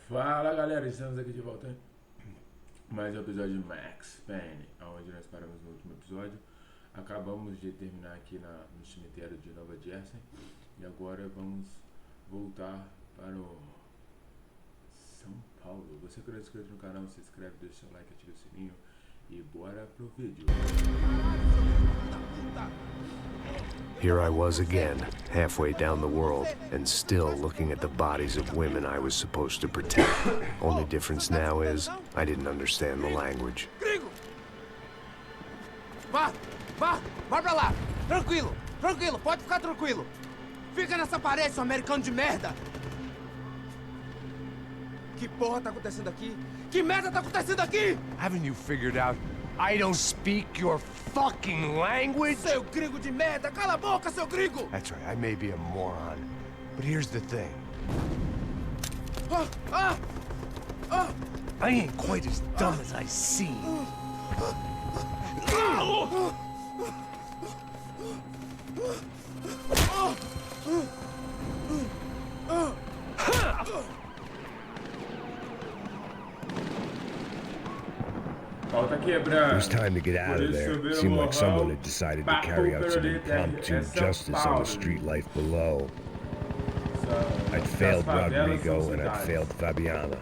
Fala galera, estamos aqui de volta. Mais um episódio de Max Payne, onde nós paramos no último episódio. Acabamos de terminar aqui no cemitério de Nova Jersey. E agora vamos voltar para o São Paulo. Você que não é inscrito no canal, se inscreve, deixa seu like, ativa o sininho. E bora pro vídeo. Here I was again, halfway down the world, and still looking at the bodies of women I was supposed to protect. Only difference now is, I didn't understand the language. Gringo! Vai pra lá! Tranquilo, pode ficar tranquilo! Fica nessa parede, seu americano de merda! Que porra tá acontecendo aqui? Que merda tá acontecendo aqui? Haven't you figured out I don't speak your fucking language? Seu gringo de merda! Cala a boca, seu gringo! That's right, I may be a moron, but here's the thing. I ain't quite as dumb as I seem. It was time to get out of there. Seemed like someone had decided to carry out some impromptu justice on the street life below. I'd failed Rodrigo and I'd failed Fabiana.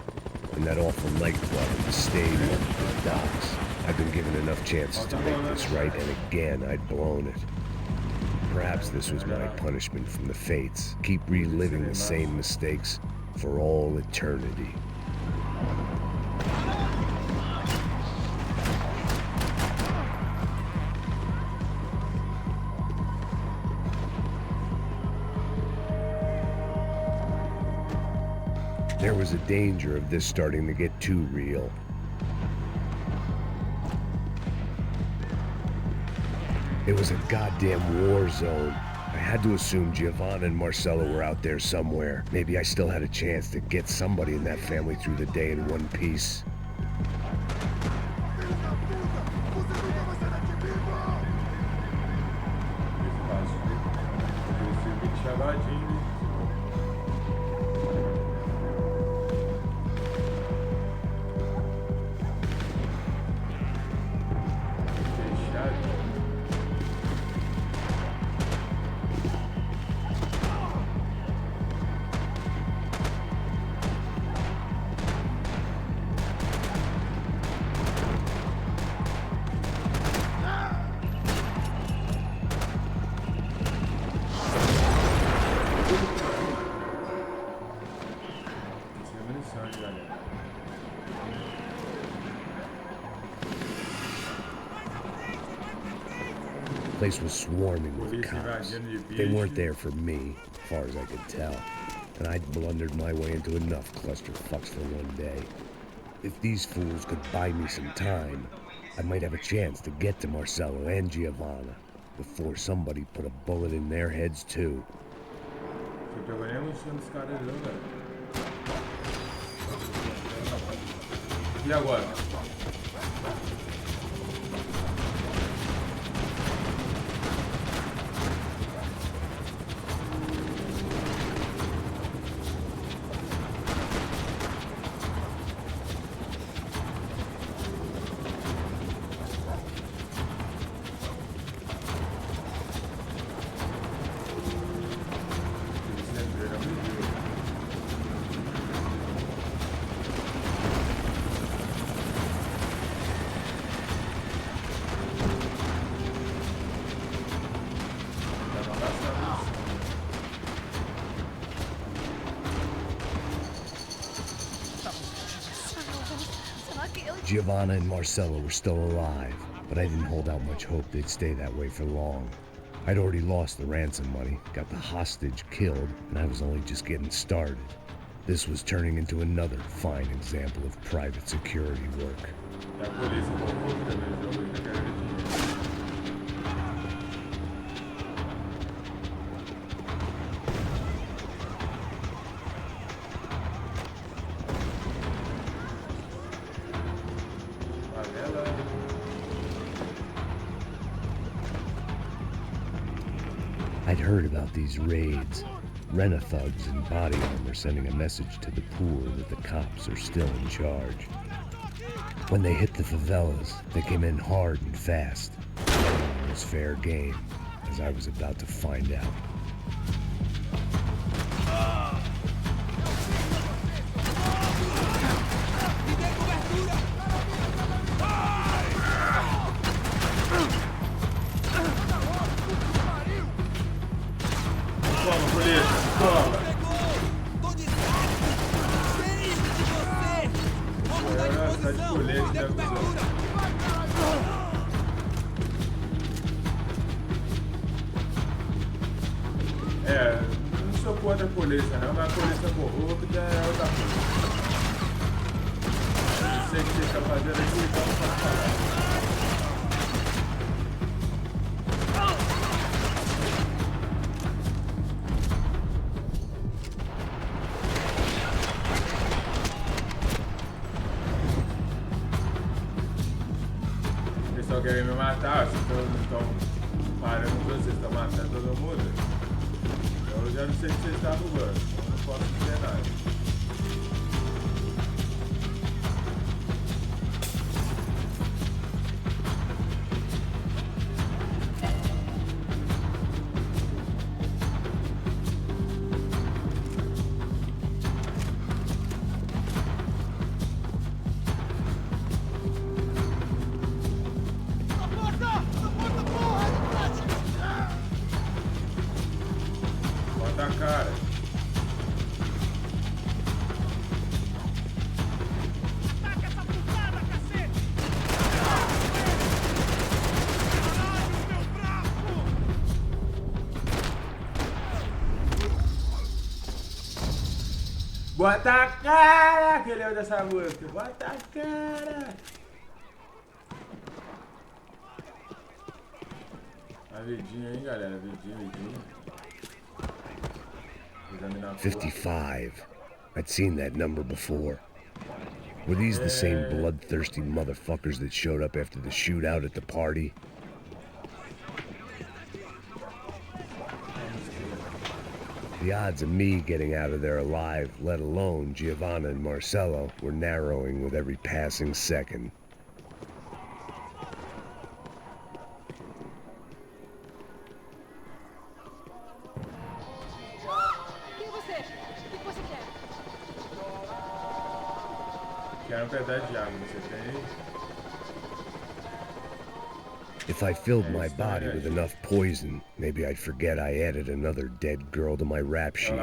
And that awful nightclub in the stadium, the docks. I'd been given enough chances to make this right, and again I'd blown it. Perhaps this was my punishment from the fates. Keep reliving the same mistakes for all eternity. There was a danger of this starting to get too real. It was a goddamn war zone. I had to assume Giovanna and Marcelo were out there somewhere. Maybe I still had a chance to get somebody in that family through the day in one piece. The place was swarming with cops. They weren't there for me, as far as I could tell, and I'd blundered my way into enough clusterfucks for one day. If these fools could buy me some time, I might have a chance to get to Marcelo and Giovanna before somebody put a bullet in their heads too. E agora? Giovanna and Marcelo were still alive, but I didn't hold out much hope they'd stay that way for long. I'd already lost the ransom money, got the hostage killed, and I was only just getting started. This was turning into another fine example of private security work. I'd heard about these raids. Rena-thugs in body armor sending a message to the poor that the cops are still in charge. When they hit the favelas, they came in hard and fast. It was fair game, as I was about to find out. Toma, polícia, toma. Tá de colete, né, não sou contra a polícia, não, mas a polícia corrupta é outra coisa. Não sei o que você está fazendo aqui, então não pode falar. Querem me matar, vocês estão parando com vocês, estão matando todo mundo. Eu já não sei o que vocês estão arrumando, então não posso dizer nada. Bota a cara, que lembra dessa música. Bota a cara. A vidinha aí, galera. Vidinha. 55. I'd seen that number before. Were these the same bloodthirsty motherfuckers that showed up after the shootout at the party? The odds of me getting out of there alive, let alone Giovanna and Marcello, were narrowing with every passing second. Quero um pedaço de água, você tem? If I filled my body with enough poison, maybe I'd forget I added another dead girl to my rap sheet.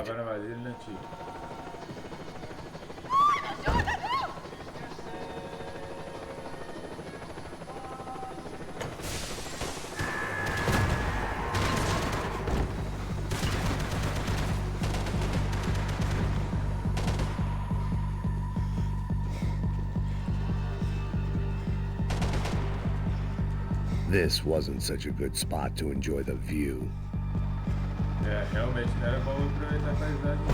This wasn't such a good spot to enjoy the view. É, realmente não era bom aproveitar a paisagem.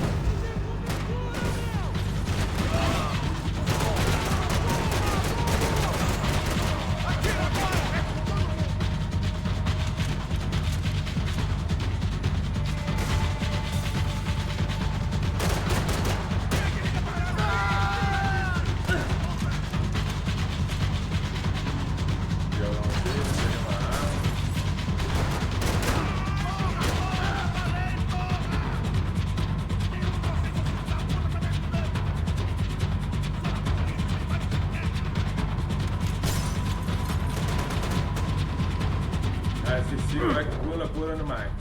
Vai que pula no Max.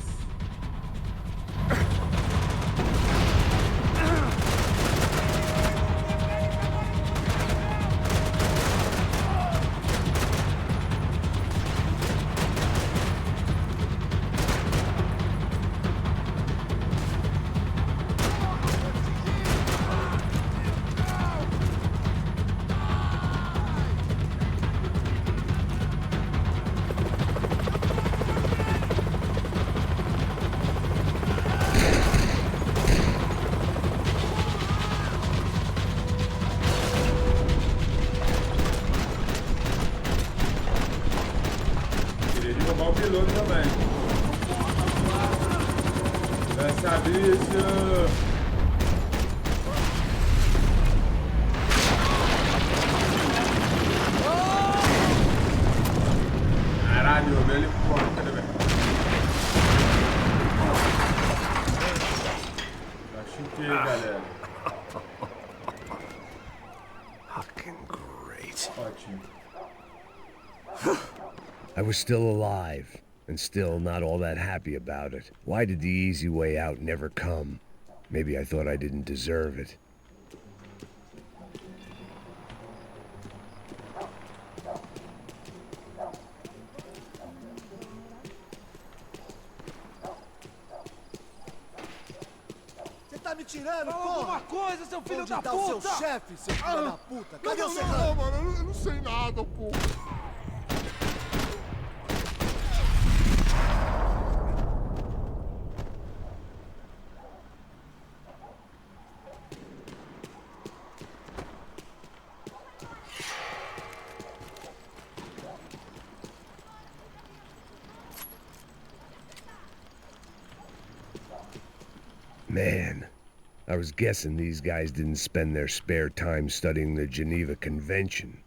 essa bicha! Caralho, eu vi ele porra, cadê, velho? Machuquei, galera. Fucking great. Ótimo. I was still alive, and still not all that happy about it. Why did the easy way out never come? Maybe I thought I didn't deserve it. Você tá me tirando, Fala porra? alguma coisa, seu filho Onde da tá puta! o seu chefe, seu filho da puta? Cadê o Serrano? Não, mano, eu não sei nada, pô. Man, I was guessing these guys didn't spend their spare time studying the Geneva Convention.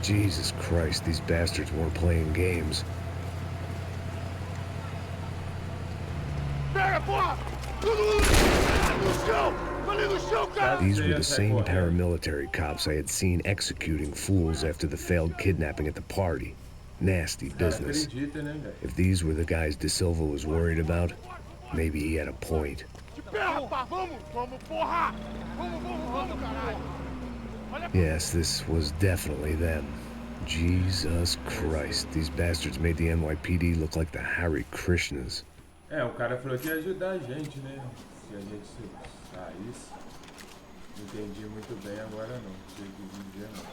Jesus Christ, these bastards weren't playing games. These were the same paramilitary cops I had seen executing fools after the failed kidnapping at the party. Nasty business. If these were the guys De Silva was worried about, maybe he had a point. Yes, this was definitely them. Jesus Christ, these bastards made the NYPD look like the Hare Krishnas. O cara falou que ia ajudar a gente, né? Se a gente saísse. Não entendi muito bem agora não. Não sei o que dizer não.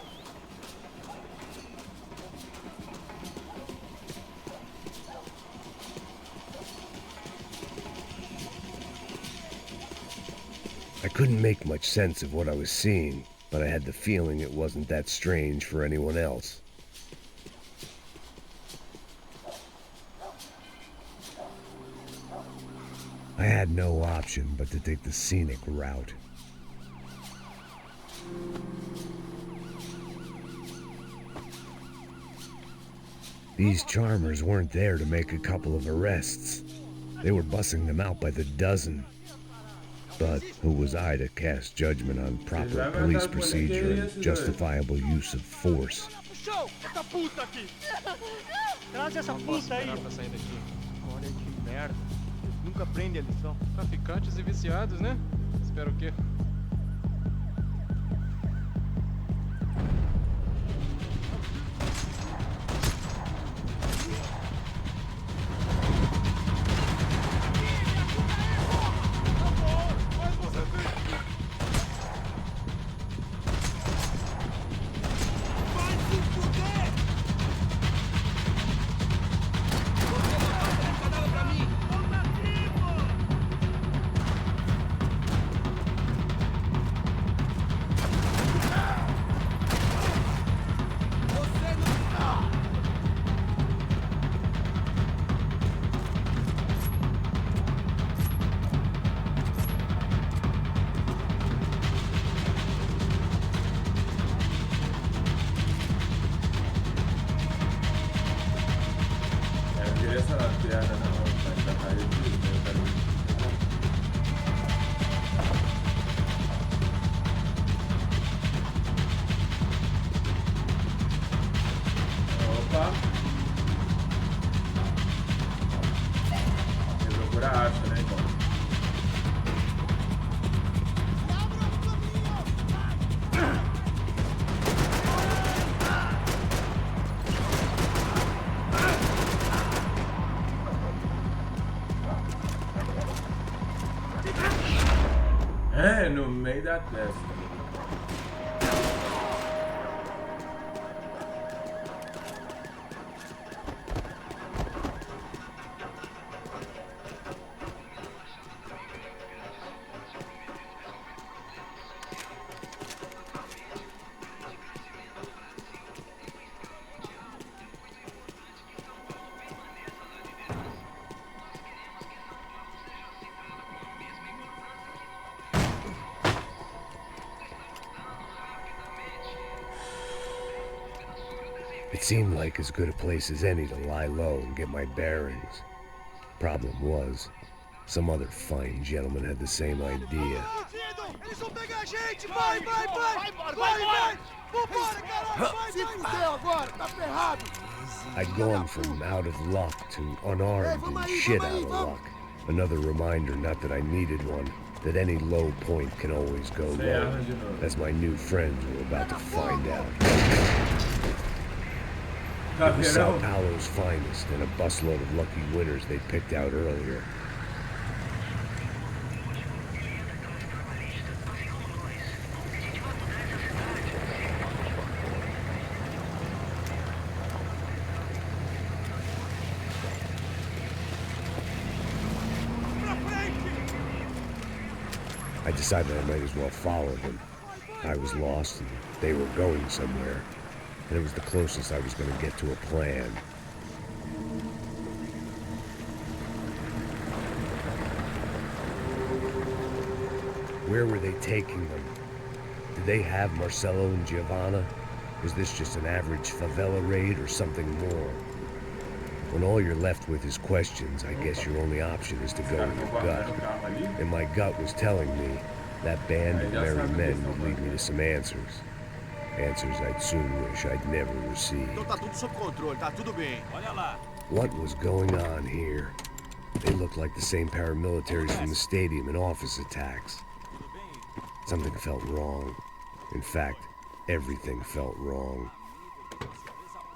I couldn't make much sense of what I was seeing, but I had the feeling it wasn't that strange for anyone else. I had no option but to take the scenic route. These charmers weren't there to make a couple of arrests. They were bussing them out by the dozen. But who was I to cast judgment on proper police procedure and justifiable use of force? Traz essa puta aí. Pra sair daqui. Olha que merda. Nunca aprende a lição. Traficantes e viciados, né? Espero o quê? No meio da testa. seemed like as good a place as any to lie low and get my bearings. Problem was, some other fine gentleman had the same idea. Eles vão pegar a gente! Vai, vai, vai! Vai, vai! Vambora, caralho! Se fudeu agora, tá ferrado! I'd gone from out of luck to unarmed and shit out of luck. Another reminder, not that I needed one, that any low point can always go low, as my new friends were about to find out. It was Sao Paulo's finest and a busload of lucky winners they'd picked out earlier. I decided I might as well follow them. I was lost and they were going somewhere, and it was the closest I was going to get to a plan. Where were they taking them? Did they have Marcelo and Giovanna? Was this just an average favela raid or something more? When all you're left with is questions, I guess your only option is to go with your gut. And my gut was telling me that band of merry men would lead me to some answers. Answers I'd soon wish I'd never received. What was going on here? They looked like the same paramilitaries from the stadium in office attacks. Something felt wrong. In fact, everything felt wrong.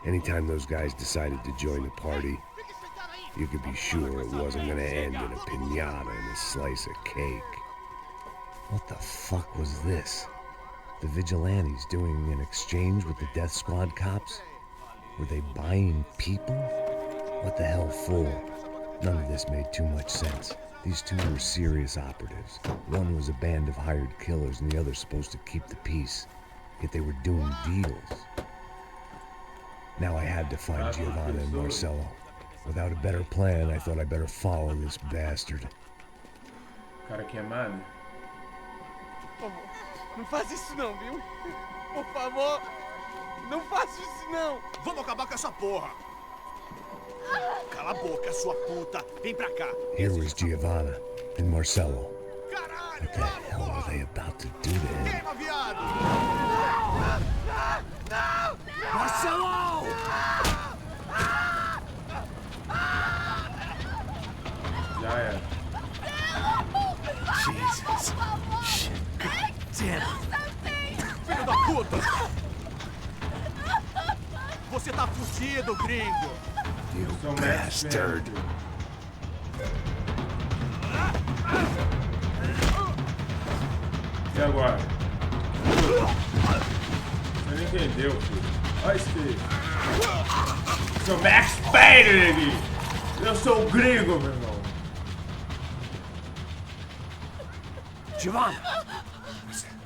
Anytime those guys decided to join the party, you could be sure it wasn't going to end in a piñata and a slice of cake. What the fuck was this? The vigilantes doing an exchange with the death squad cops? Were they buying people? What the hell for? None of this made too much sense. These two were serious operatives. One was a band of hired killers and the other supposed to keep the peace. Yet they were doing deals. Now I had to find Giovanna and Marcelo. Without a better plan, I thought I'd better follow this bastard. Cara queimado. Por favor, não faz isso não, viu? Por favor, não faça isso não! Vamos acabar com essa porra! Cala a boca, sua puta! Vem pra cá! Here was Giovanna and Marcelo. What the hell are they about to do to him? Queima, viado! Marcelo! Já era. Jesus! Shit! God damn it! Filho da puta! Você tá fudido, gringo! You bastard! E agora? Você não entendeu, filho. Olha isso aqui. Sou Max Payne aqui. Eu sou o gringo, meu irmão. Giovanna!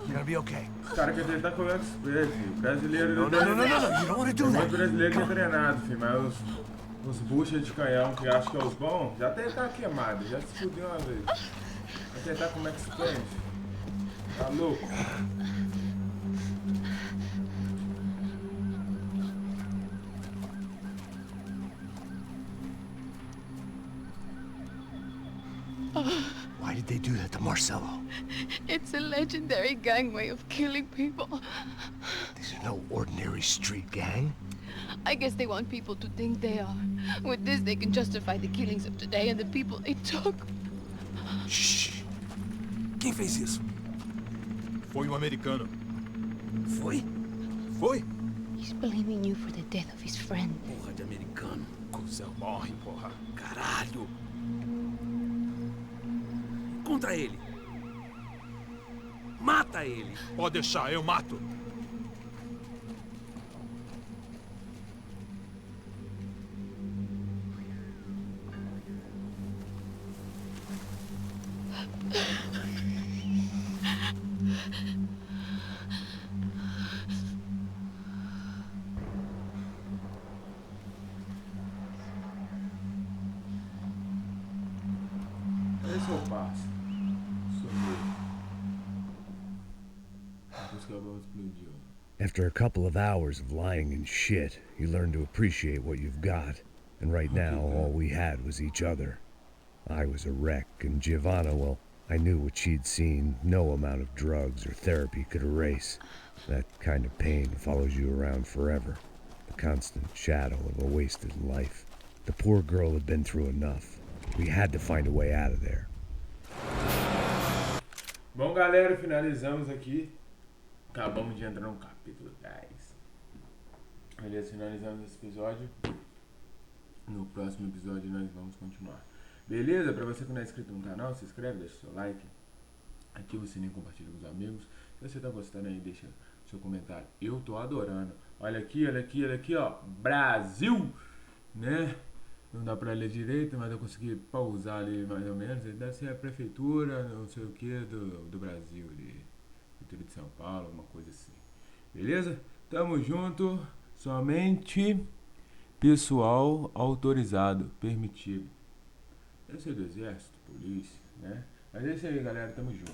You're gonna be okay. Os caras querem tentar comer os presos, filho. Brasileiro... No, you don't want to do Tem that. muito brasileiro que é treinado, filho. Mas os buchas de canhão que acham que é os bons, já tentaram queimado. Já se fudeu uma vez. Vai tentar com Max Payne. Tá louco? Why did they do that to Marcelo? It's a legendary gang way of killing people. These are no ordinary street gang. I guess they want people to think they are. With this, they can justify the killings of today and the people they took. Shh. Quem fez isso? Foi um americano. Foi? Foi? He's blaming you for the death of his friend. Porra de americano. Cusão morre, porra. Caralho. Contra ele. Mata ele. Pode deixar, eu mato. Esse é o passo. Sumiu. Depois que a bomba explodiu. After a couple of hours of lying in shit, you learn to appreciate what you've got. And right now, all we had was each other. I was a wreck, and Giovanna, well, I knew what she'd seen no amount of drugs or therapy could erase. That kind of pain follows you around forever. The constant shadow of a wasted life. The poor girl had been through enough. We had to find a way out of there. Bom, galera, finalizamos aqui. Acabamos de entrar no capítulo 10. Beleza, finalizamos esse episódio. No próximo episódio nós vamos continuar. Beleza? Pra você que não é inscrito no canal, se inscreve, deixa o seu like, ativa o sininho, compartilha com os amigos. Se você tá gostando aí, deixa seu comentário. Eu tô adorando. Olha aqui, ó. Brasil! Né? Não dá pra ler direito, mas eu consegui pausar ali mais ou menos. Deve ser a prefeitura, não sei o que, do Brasil ali. Prefeitura de São Paulo, alguma coisa assim. Beleza? Tamo junto. Somente pessoal autorizado, permitido. Deve ser do exército, polícia, né? Mas é isso aí, galera. Tamo junto.